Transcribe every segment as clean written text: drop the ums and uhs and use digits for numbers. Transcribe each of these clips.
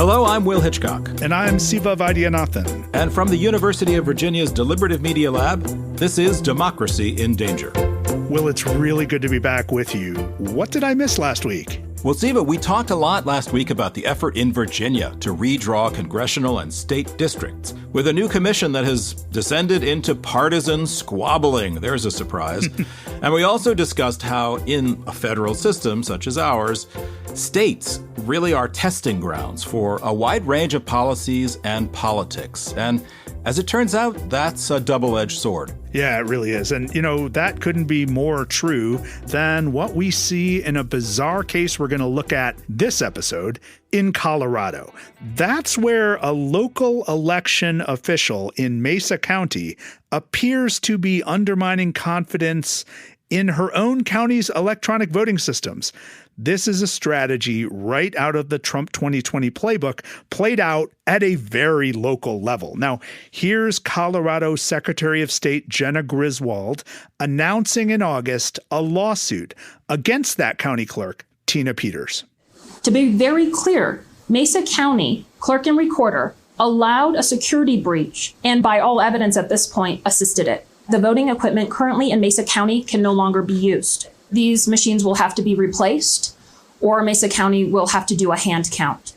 Hello, I'm Will Hitchcock. And I'm Siva Vaidyanathan. And from the University of Virginia's Deliberative Media Lab, this is Democracy in Danger. Will, it's really good to be back with you. What did I miss last week? Well, Siva, we talked a lot last week about the effort in Virginia to redraw congressional and state districts with a new commission that has descended into partisan squabbling. There's a surprise. And we also discussed how in a federal system such as ours, states really are testing grounds for a wide range of policies and politics. And as it turns out, that's a double-edged sword. Yeah, it really is. And, that couldn't be more true than what we see in a bizarre case we're going to look at this episode in Colorado. That's where a local election official in Mesa County appears to be undermining confidence in her own county's electronic voting systems. This is a strategy right out of the Trump 2020 playbook, played out at a very local level. Now, here's Colorado Secretary of State Jenna Griswold announcing in August a lawsuit against that county clerk, Tina Peters. To be very clear, Mesa County clerk and recorder allowed a security breach and, by all evidence at this point, assisted it. The voting equipment currently in Mesa County can no longer be used. These machines will have to be replaced, or Mesa County will have to do a hand count.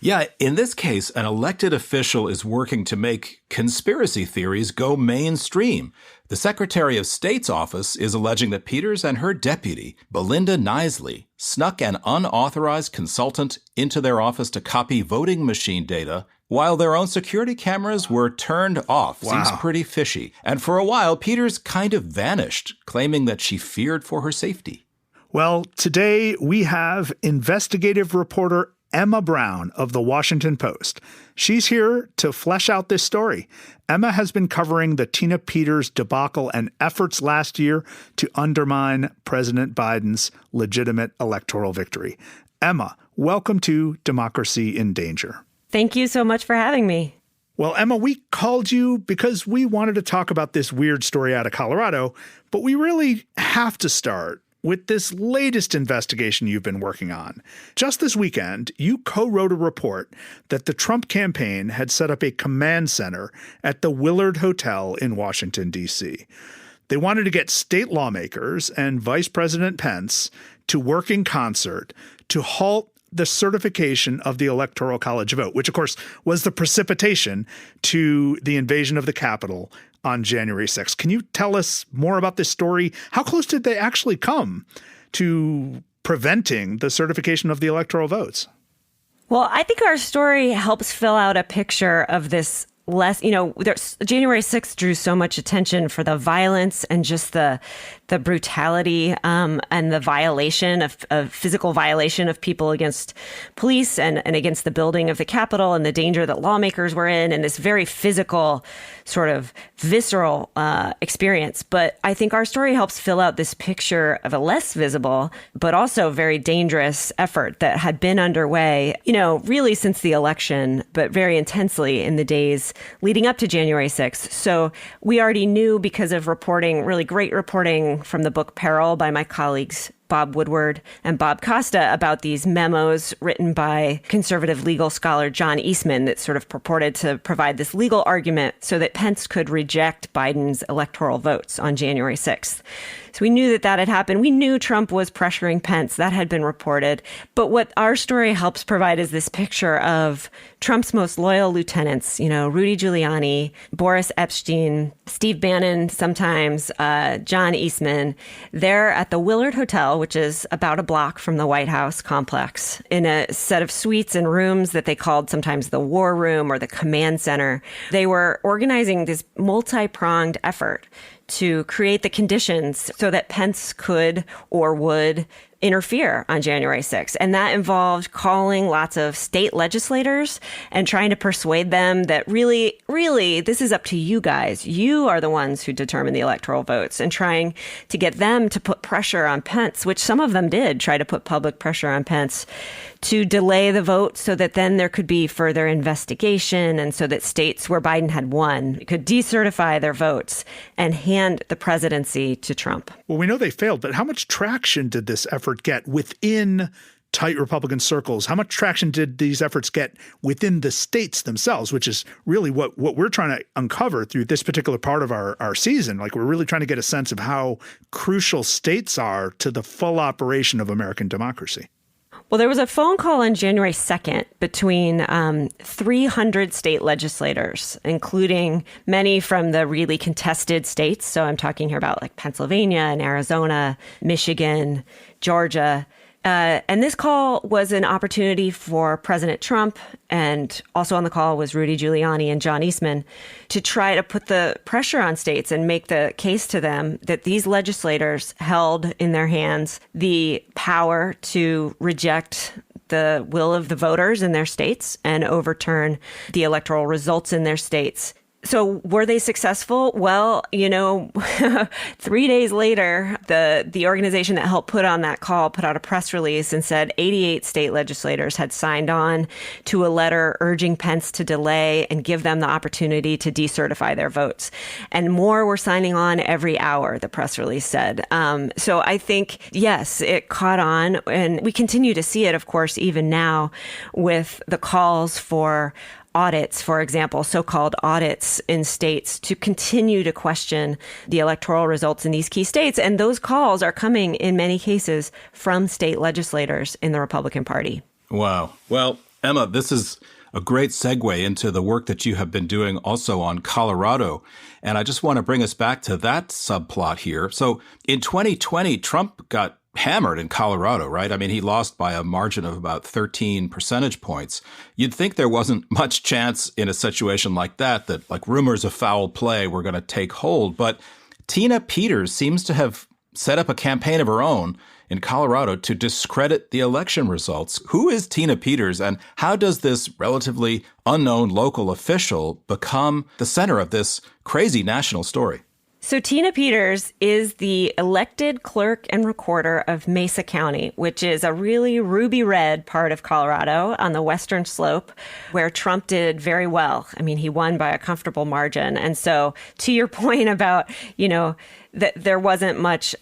Yeah, in this case, an elected official is working to make conspiracy theories go mainstream. The Secretary of State's office is alleging that Peters and her deputy, Belinda Knisley, snuck an unauthorized consultant into their office to copy voting machine data while their own security cameras were turned off. Wow. Seems pretty fishy. And for a while, Peters kind of vanished, claiming that she feared for her safety. Well, today we have investigative reporter Emma Brown of The Washington Post. She's here to flesh out this story. Emma has been covering the Tina Peters debacle and efforts last year to undermine President Biden's legitimate electoral victory. Emma, welcome to Democracy in Danger. Thank you so much for having me. Well, Emma, we called you because we wanted to talk about this weird story out of Colorado, but we really have to start with this latest investigation you've been working on. Just this weekend, you co-wrote a report that the Trump campaign had set up a command center at the Willard Hotel in Washington, D.C. They wanted to get state lawmakers and Vice President Pence to work in concert to halt the certification of the Electoral College vote, which, of course, was the precipitation to the invasion of the Capitol on January 6th. Can you tell us more about this story? How close did they actually come to preventing the certification of the electoral votes? Well, I think our story helps fill out a picture of this January 6th drew so much attention for the violence and just the brutality and the violation of physical violation of people against police and against the building of the Capitol and the danger that lawmakers were in and this very physical sort of visceral experience. But I think our story helps fill out this picture of a less visible, but also very dangerous effort that had been underway, really since the election, but very intensely in the days leading up to January 6th. So we already knew because of reporting, really great reporting from the book Peril by my colleagues Bob Woodward and Bob Costa about these memos written by conservative legal scholar John Eastman that sort of purported to provide this legal argument so that Pence could reject Biden's electoral votes on January 6th. So we knew that had happened. We knew Trump was pressuring Pence. That had been reported. But what our story helps provide is this picture of Trump's most loyal lieutenants, Rudy Giuliani, Boris Epstein, Steve Bannon, sometimes John Eastman. They're at the Willard Hotel, which is about a block from the White House complex, in a set of suites and rooms that they called sometimes the War Room or the Command Center. They were organizing this multi-pronged effort to create the conditions so that Pence could or would interfere on January 6th. And that involved calling lots of state legislators and trying to persuade them that really, this is up to you guys. You are the ones who determine the electoral votes, and trying to get them to put pressure on Pence, which some of them did try to put public pressure on Pence to delay the vote so that then there could be further investigation and so that states where Biden had won could decertify their votes and hand the presidency to Trump. Well, we know they failed, but how much traction did this effort get within tight Republican circles? How much traction did these efforts get within the states themselves, which is really what we're trying to uncover through this particular part of our season. Like, we're really trying to get a sense of how crucial states are to the full operation of American democracy. Well, there was a phone call on January 2nd between 300 state legislators, including many from the really contested states. So I'm talking here about like Pennsylvania and Arizona, Michigan, Georgia. And this call was an opportunity for President Trump, and also on the call was Rudy Giuliani and John Eastman, to try to put the pressure on states and make the case to them that these legislators held in their hands the power to reject the will of the voters in their states and overturn the electoral results in their states. So were they successful? Well, 3 days later, the organization that helped put on that call put out a press release and said 88 state legislators had signed on to a letter urging Pence to delay and give them the opportunity to decertify their votes. And more were signing on every hour, the press release said. So I think, yes, it caught on. And we continue to see it, of course, even now with the calls for audits, for example, so-called audits in states to continue to question the electoral results in these key states. And those calls are coming in many cases from state legislators in the Republican Party. Wow. Well, Emma, this is a great segue into the work that you have been doing also on Colorado. And I just want to bring us back to that subplot here. So in 2020, Trump got hammered in Colorado, right? I mean, he lost by a margin of about 13 percentage points. You'd think there wasn't much chance in a situation like that like rumors of foul play were going to take hold. But Tina Peters seems to have set up a campaign of her own in Colorado to discredit the election results. Who is Tina Peters, and how does this relatively unknown local official become the center of this crazy national story? So Tina Peters is the elected clerk and recorder of Mesa County, which is a really ruby red part of Colorado on the western slope where Trump did very well. I mean, he won by a comfortable margin. And so to your point about, that there wasn't much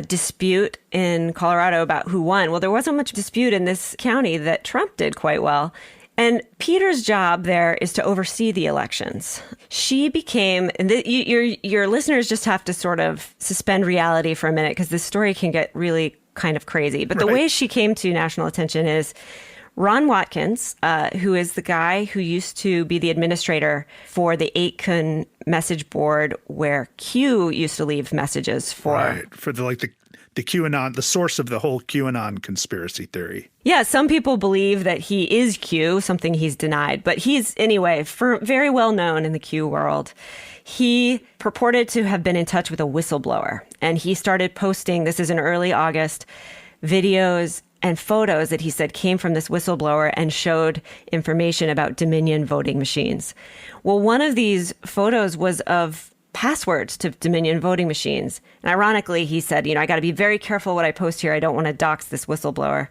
dispute in Colorado about who won. Well, there wasn't much dispute in this county that Trump did quite well. And Peter's job there is to oversee the elections. She became, and your listeners just have to sort of suspend reality for a minute because this story can get really kind of crazy. But the way she came to national attention is Ron Watkins, who is the guy who used to be the administrator for the Aitken message board where Q used to leave messages for. Right, for the QAnon, the source of the whole QAnon conspiracy theory. Yeah, some people believe that he is Q, something he's denied. But he's, anyway, very well known in the Q world. He purported to have been in touch with a whistleblower. And he started posting, this is in early August, videos and photos that he said came from this whistleblower and showed information about Dominion voting machines. Well, one of these photos was of passwords to Dominion voting machines. And ironically, he said, I got to be very careful what I post here. I don't want to dox this whistleblower.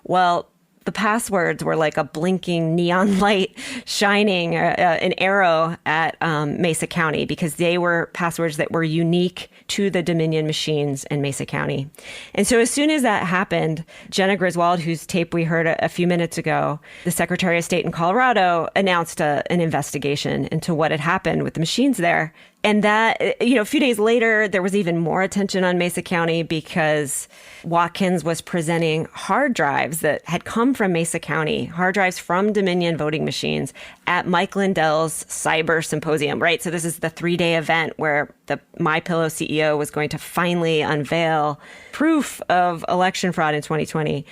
Well, the passwords were like a blinking neon light shining an arrow at Mesa County because they were passwords that were unique to the Dominion machines in Mesa County. And so as soon as that happened, Jenna Griswold, whose tape we heard a few minutes ago, the Secretary of State in Colorado, announced an investigation into what had happened with the machines there. And that, a few days later, there was even more attention on Mesa County because Watkins was presenting hard drives that had come from Mesa County, hard drives from Dominion voting machines at Mike Lindell's Cyber Symposium, right? So this is the 3-day event where the MyPillow CEO was going to finally unveil proof of election fraud in 2020.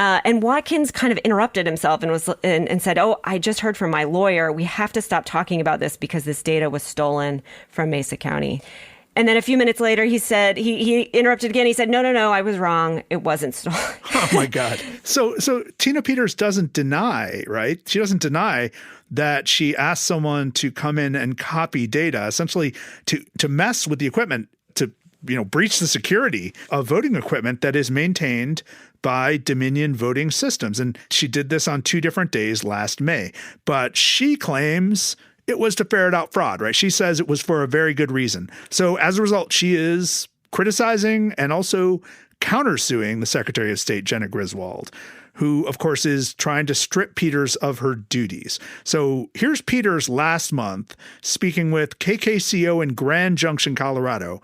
And Watkins kind of interrupted himself and said, I just heard from my lawyer. We have to stop talking about this because this data was stolen from Mesa County. And then a few minutes later, he said, he interrupted again. He said, no, I was wrong. It wasn't stolen. Oh, my God. So Tina Peters doesn't deny, right? She doesn't deny that she asked someone to come in and copy data, essentially to mess with the equipment, to breach the security of voting equipment that is maintained by Dominion voting systems. And she did this on 2 different days last May. But she claims it was to ferret out fraud, right? She says it was for a very good reason. So as a result, she is criticizing and also countersuing the Secretary of State, Jenna Griswold, who, of course, is trying to strip Peters of her duties. So here's Peters last month speaking with KKCO in Grand Junction, Colorado,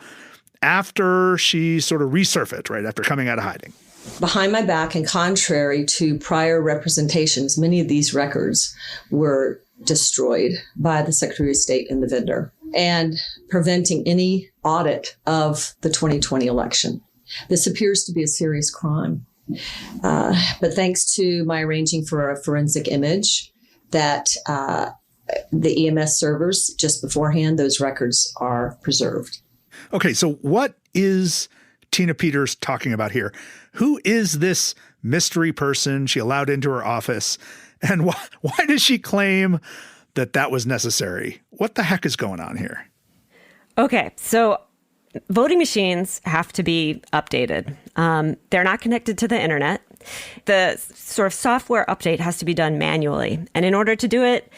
after she sort of resurfaced, right, after coming out of hiding. Behind my back, and contrary to prior representations, many of these records were destroyed by the Secretary of State and the vendor, and preventing any audit of the 2020 election. This appears to be a serious crime. But thanks to my arranging for a forensic image that the EMS servers just beforehand, those records are preserved. Okay, so what is Tina Peters talking about here? Who is this mystery person she allowed into her office? And why does she claim that that was necessary? What the heck is going on here? Okay, so voting machines have to be updated. They're not connected to the internet. The sort of software update has to be done manually. And in order to do it,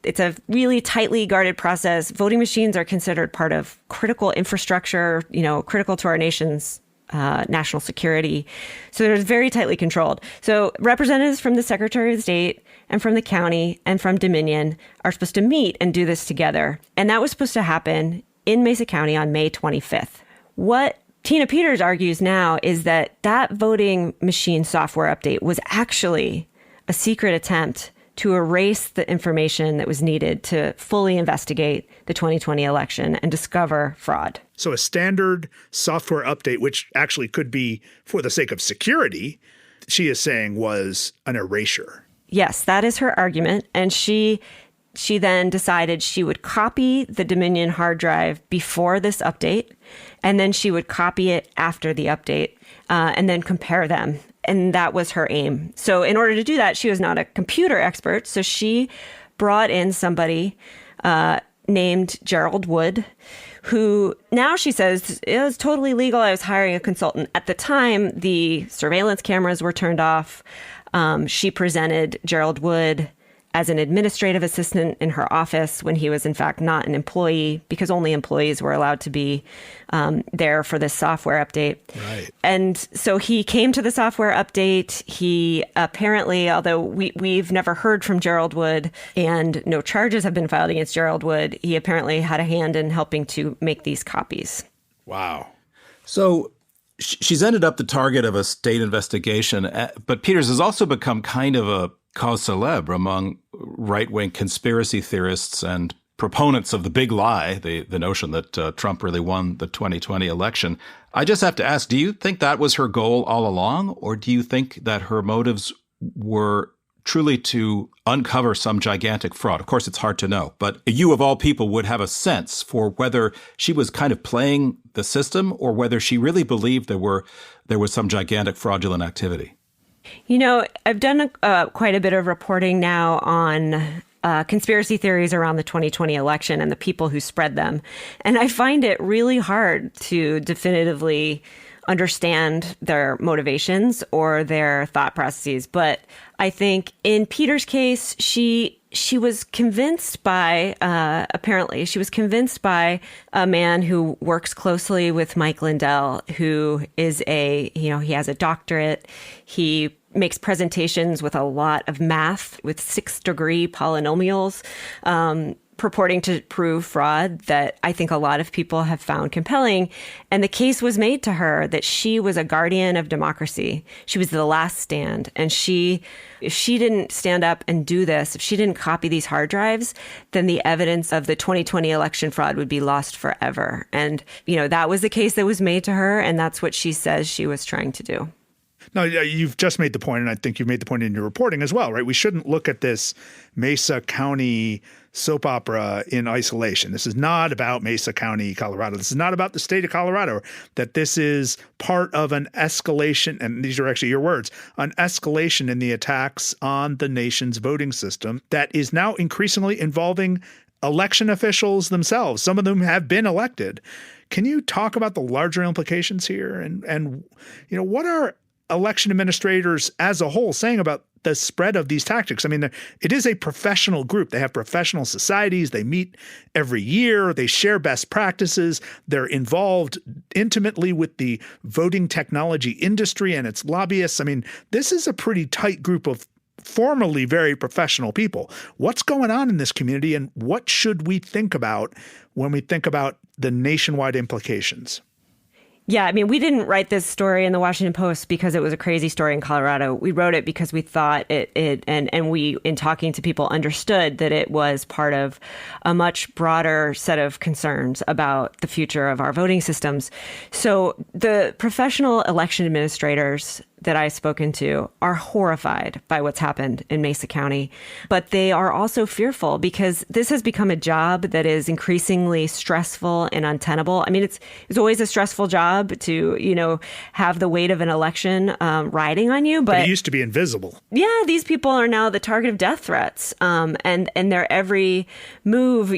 it's a really tightly guarded process. Voting machines are considered part of critical infrastructure, critical to our nation's national security. So they're very tightly controlled. So representatives from the Secretary of State and from the county and from Dominion are supposed to meet and do this together. And that was supposed to happen in Mesa County on May 25th. What Tina Peters argues now is that that voting machine software update was actually a secret attempt to erase the information that was needed to fully investigate the 2020 election and discover fraud. So a standard software update, which actually could be for the sake of security, she is saying was an erasure. Yes, that is her argument. And she then decided she would copy the Dominion hard drive before this update, and then she would copy it after the update, and then compare them. And that was her aim. So in order to do that, she was not a computer expert. So she brought in somebody named Gerald Wood, who now she says it was totally legal. I was hiring a consultant. At the time, the surveillance cameras were turned off. She presented Gerald Wood as an administrative assistant in her office when he was, in fact, not an employee, because only employees were allowed to be there for this software update. Right. And so he came to the software update. He apparently, although we've never heard from Gerald Wood and no charges have been filed against Gerald Wood, he apparently had a hand in helping to make these copies. Wow. So she's ended up the target of a state investigation, but Peters has also become kind of a cause célèbre among right-wing conspiracy theorists and proponents of the big lie, the notion that Trump really won the 2020 election. I just have to ask, do you think that was her goal all along, or do you think that her motives were truly to uncover some gigantic fraud? Of course, it's hard to know, but you of all people would have a sense for whether she was kind of playing the system or whether she really believed there was some gigantic fraudulent activity. I've done quite a bit of reporting now on conspiracy theories around the 2020 election and the people who spread them. And I find it really hard to definitively understand their motivations or their thought processes. But I think in Peter's case, she was convinced by, apparently, she was convinced by a man who works closely with Mike Lindell, who is he has a doctorate. He makes presentations with a lot of math, with 6th-degree polynomials, purporting to prove fraud that I think a lot of people have found compelling. And the case was made to her that she was a guardian of democracy. She was the last stand. And if she didn't stand up and do this, if she didn't copy these hard drives, then the evidence of the 2020 election fraud would be lost forever. And, that was the case that was made to her. And that's what she says she was trying to do. No, you've just made the point, and I think you've made the point in your reporting as well, right? We shouldn't look at this Mesa County soap opera in isolation. This is not about Mesa County, Colorado. This is not about the state of Colorado, that this is part of an escalation, and these are actually your words, an escalation in the attacks on the nation's voting system that is now increasingly involving election officials themselves. Some of them have been elected. Can you talk about the larger implications here? And what are election administrators as a whole saying about the spread of these tactics. I mean, it is a professional group. They have professional societies. They meet every year. They share best practices. They're involved intimately with the voting technology industry and its lobbyists. I mean, this is a pretty tight group of formerly very professional people. What's going on in this community, and what should we think about when we think about the nationwide implications? Yeah, I mean, we didn't write this story in the Washington Post because it was a crazy story in Colorado. We wrote it because we thought and we, in talking to people, understood that it was part of a much broader set of concerns about the future of our voting systems. So the professional election administrators that I've spoken to are horrified by what's happened in Mesa County, but they are also fearful because this has become a job that is increasingly stressful and untenable. I mean, it's always a stressful job to, have the weight of an election riding on you. But it used to be invisible. Yeah, these people are now the target of death threats, and their every move,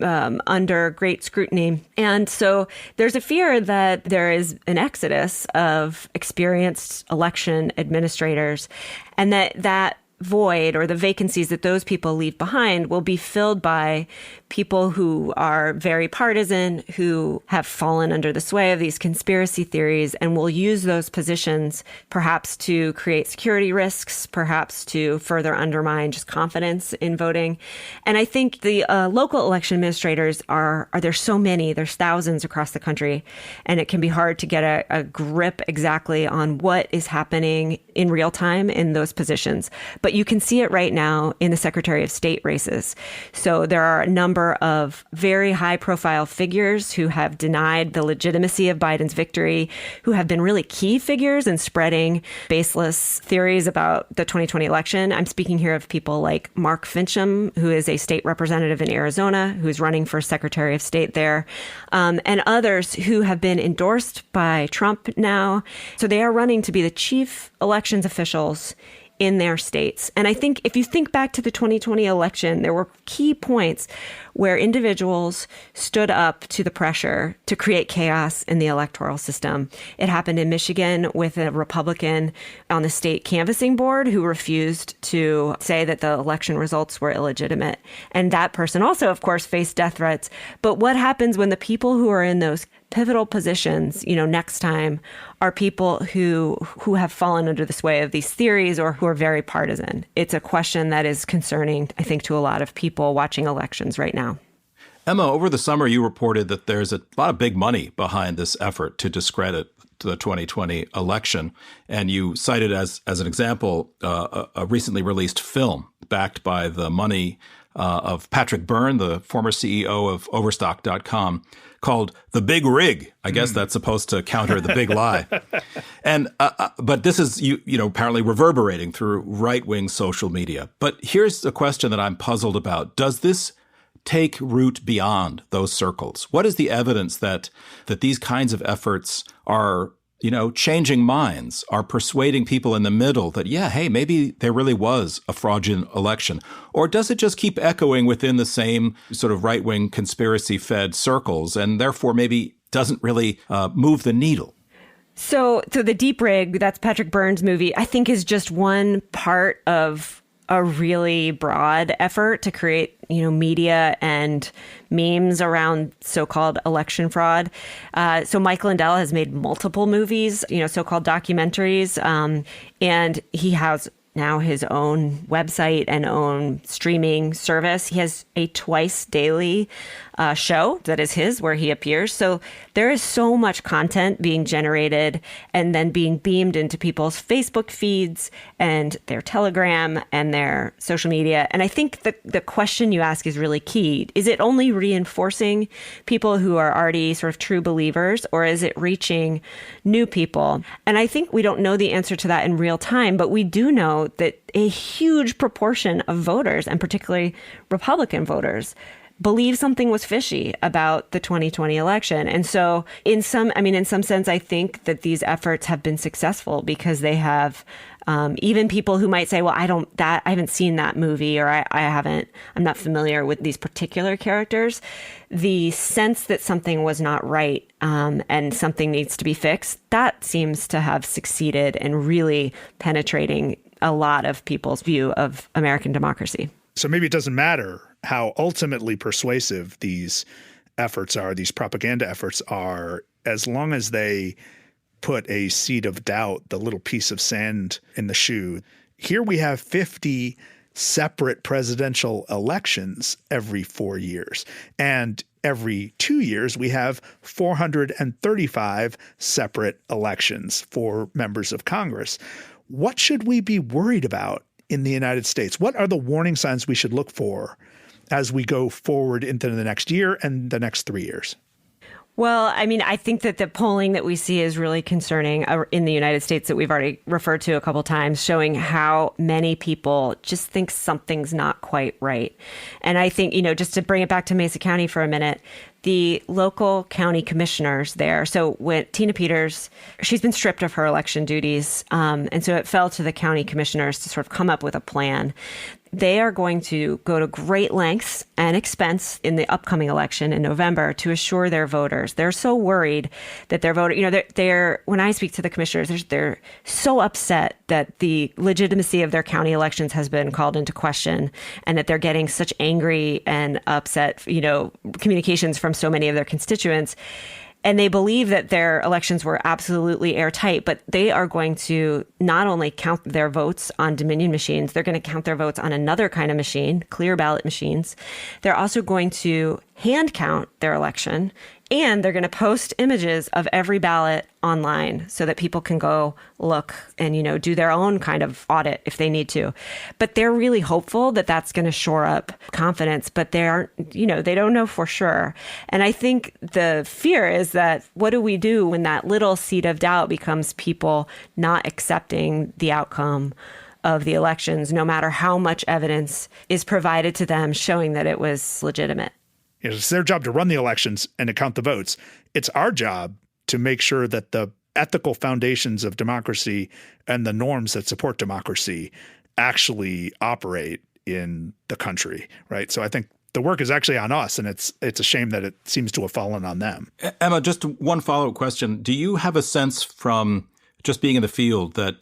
under great scrutiny. And so there's a fear that there is an exodus of experienced election administrators, and that void or the vacancies that those people leave behind will be filled by people who are very partisan, who have fallen under the sway of these conspiracy theories, and will use those positions perhaps to create security risks, perhaps to further undermine just confidence in voting. And I think the local election administrators there's so many, there's thousands across the country, and it can be hard to get a grip exactly on what is happening in real time in those positions. But you can see it right now in the Secretary of State races. So there are a number of very high-profile figures who have denied the legitimacy of Biden's victory, who have been really key figures in spreading baseless theories about the 2020 election. I'm speaking here of people like Mark Fincham, who is a state representative in Arizona, who's running for Secretary of State there, and others who have been endorsed by Trump now. So they are running to be the chief elections officials in their states. And I think if you think back to the 2020 election, there were key points where individuals stood up to the pressure to create chaos in the electoral system. It happened in Michigan with a Republican on the state canvassing board who refused to say that the election results were illegitimate. And that person also, of course, faced death threats. But what happens when the people who are in those pivotal positions, next time are people who have fallen under the sway of these theories or who are very partisan? It's a question that is concerning, I think, to a lot of people watching elections right now. Emma, over the summer, you reported that there's a lot of big money behind this effort to discredit the 2020 election. And you cited as an example a recently released film backed by the money of Patrick Byrne, the former CEO of Overstock.com, called The Big Rig. I guess that's supposed to counter the big lie. And but this is apparently reverberating through right-wing social media. But here's a question that I'm puzzled about. Does this take root beyond those circles? What is the evidence that these kinds of efforts are changing minds, are persuading people in the middle that, hey, maybe there really was a fraudulent election? Or does it just keep echoing within the same sort of right-wing conspiracy-fed circles and therefore maybe doesn't really move the needle? So the Deep Rig, that's Patrick Byrne's movie, I think is just one part of a really broad effort to create, media and memes around so-called election fraud. So Mike Lindell has made multiple movies, so-called documentaries, and he has now his own website and own streaming service. He has a twice daily show that is his, where he appears. So there is so much content being generated and then being beamed into people's Facebook feeds and their Telegram and their social media. And I think the question you ask is really key. Is it only reinforcing people who are already sort of true believers, or is it reaching new people? And I think we don't know the answer to that in real time, but we do know that a huge proportion of voters, and particularly Republican voters, believe something was fishy about the 2020 election. And so in some sense, I think that these efforts have been successful because they have even people who might say, well, I haven't seen that movie, or I'm not familiar with these particular characters. The sense that something was not right and something needs to be fixed, that seems to have succeeded in really penetrating a lot of people's view of American democracy. So maybe it doesn't matter how ultimately persuasive these efforts are, these propaganda efforts are, as long as they put a seed of doubt, the little piece of sand in the shoe. Here we have 50 separate presidential elections every 4 years. And every 2 years, we have 435 separate elections for members of Congress. What should we be worried about in the United States? What are the warning signs we should look for as we go forward into the next year and the next 3 years? Well, I mean, I think that the polling that we see is really concerning in the United States that we've already referred to a couple times, showing how many people just think something's not quite right. And I think, just to bring it back to Mesa County for a minute, the local county commissioners there. So when Tina Peters, she's been stripped of her election duties. And so it fell to the county commissioners to sort of come up with a plan. They are going to go to great lengths and expense in the upcoming election in November to assure their voters. They're so worried that their voter, they're when I speak to the commissioners, they're so upset that the legitimacy of their county elections has been called into question and that they're getting such angry and upset, communications from so many of their constituents. And they believe that their elections were absolutely airtight, but they are going to not only count their votes on Dominion machines, they're going to count their votes on another kind of machine, clear ballot machines. They're also going to hand count their election, and they're going to post images of every ballot online so that people can go look and, do their own kind of audit if they need to. But they're really hopeful that that's going to shore up confidence, but they aren't, they don't know for sure. And I think the fear is that what do we do when that little seed of doubt becomes people not accepting the outcome of the elections, no matter how much evidence is provided to them showing that it was legitimate? It's their job to run the elections and to count the votes. It's our job to make sure that the ethical foundations of democracy and the norms that support democracy actually operate in the country, right? So I think the work is actually on us, and it's a shame that it seems to have fallen on them. Emma, just one follow-up question. Do you have a sense from just being in the field that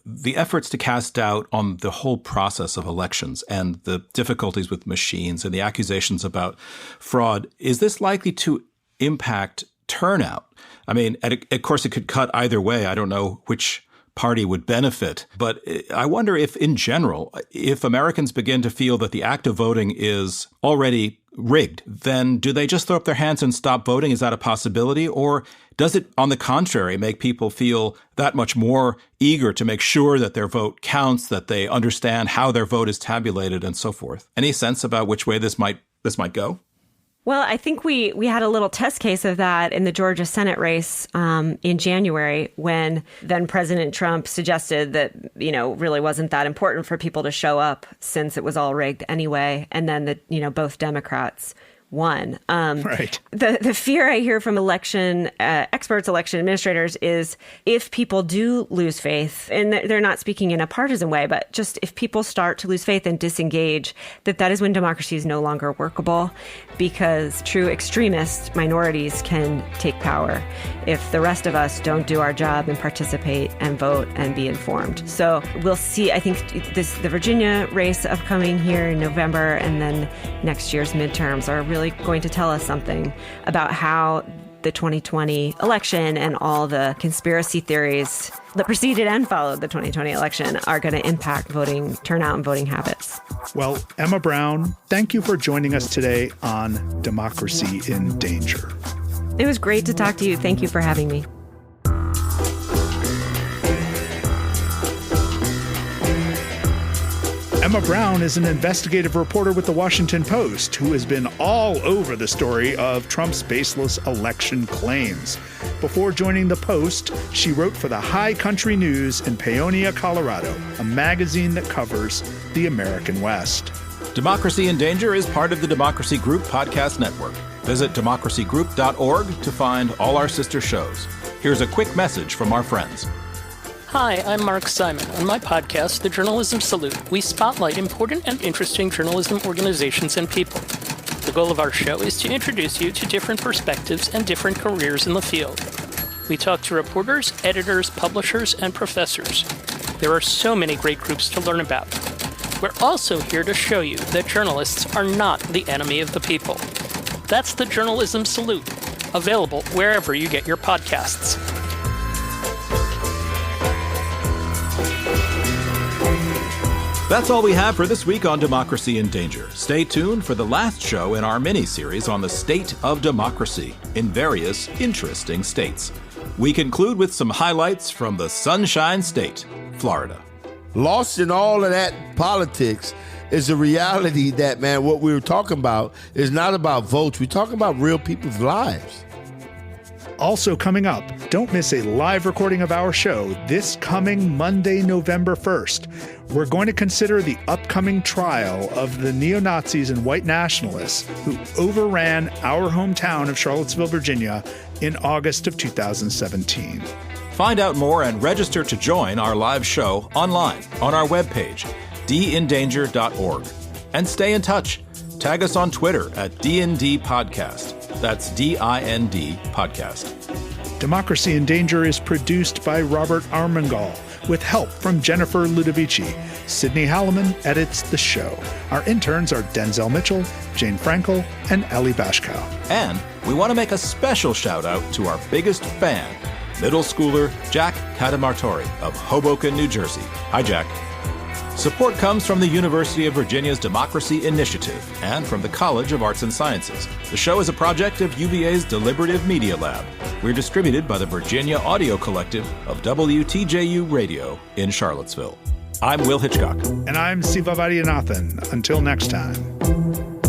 the efforts to cast doubt on the whole process of elections and the difficulties with machines and the accusations about fraud, is this likely to impact turnout? I mean, of course, it could cut either way. I don't know which party would benefit. But I wonder if, in general, if Americans begin to feel that the act of voting is already rigged, then do they just throw up their hands and stop voting? Is that a possibility? Or does it, on the contrary, make people feel that much more eager to make sure that their vote counts, that they understand how their vote is tabulated, and so forth? Any sense about which way this might go? Well, I think we had a little test case of that in the Georgia Senate race in January, when then President Trump suggested that, really wasn't that important for people to show up since it was all rigged anyway. And then both Democrats won. Right. The fear I hear from election experts, election administrators, is if people do lose faith, and they're not speaking in a partisan way, but just if people start to lose faith and disengage, that is when democracy is no longer workable, because true extremist minorities can take power if the rest of us don't do our job and participate and vote and be informed. So we'll see. I think the Virginia race upcoming here in November, and then next year's midterms are really going to tell us something about how the 2020 election and all the conspiracy theories that preceded and followed the 2020 election are going to impact voting turnout and voting habits. Well, Emma Brown, thank you for joining us today on Democracy in Danger. It was great to talk to you. Thank you for having me. Emma Brown is an investigative reporter with The Washington Post who has been all over the story of Trump's baseless election claims. Before joining The Post, she wrote for the High Country News in Paonia, Colorado, a magazine that covers the American West. Democracy in Danger is part of the Democracy Group podcast network. Visit democracygroup.org to find all our sister shows. Here's a quick message from our friends. Hi, I'm Mark Simon. On my podcast, The Journalism Salute, we spotlight important and interesting journalism organizations and people. The goal of our show is to introduce you to different perspectives and different careers in the field. We talk to reporters, editors, publishers, and professors. There are so many great groups to learn about. We're also here to show you that journalists are not the enemy of the people. That's the Journalism Salute, available wherever you get your podcasts. That's all we have for this week on Democracy in Danger. Stay tuned for the last show in our mini-series on the state of democracy in various interesting states. We conclude with some highlights from the Sunshine State, Florida. Lost in all of that politics is the reality that, man, what we were talking about is not about votes. We're talking about real people's lives. Also coming up, don't miss a live recording of our show this coming Monday, November 1st. We're going to consider the upcoming trial of the neo-Nazis and white nationalists who overran our hometown of Charlottesville, Virginia in August of 2017. Find out more and register to join our live show online on our webpage, dindanger.org. And stay in touch. Tag us on Twitter at DND Podcast. That's DIND Podcast. Democracy in Danger is produced by Robert Armengol with help from Jennifer Ludovici. Sydney Halliman edits the show. Our interns are Denzel Mitchell, Jane Frankel, and Ellie Bashkow. And we want to make a special shout out to our biggest fan, middle schooler Jack Catamartori of Hoboken, New Jersey. Hi, Jack. Support comes from the University of Virginia's Democracy Initiative and from the College of Arts and Sciences. The show is a project of UVA's Deliberative Media Lab. We're distributed by the Virginia Audio Collective of WTJU Radio in Charlottesville. I'm Will Hitchcock. And I'm Siva Vaidyanathan. Until next time.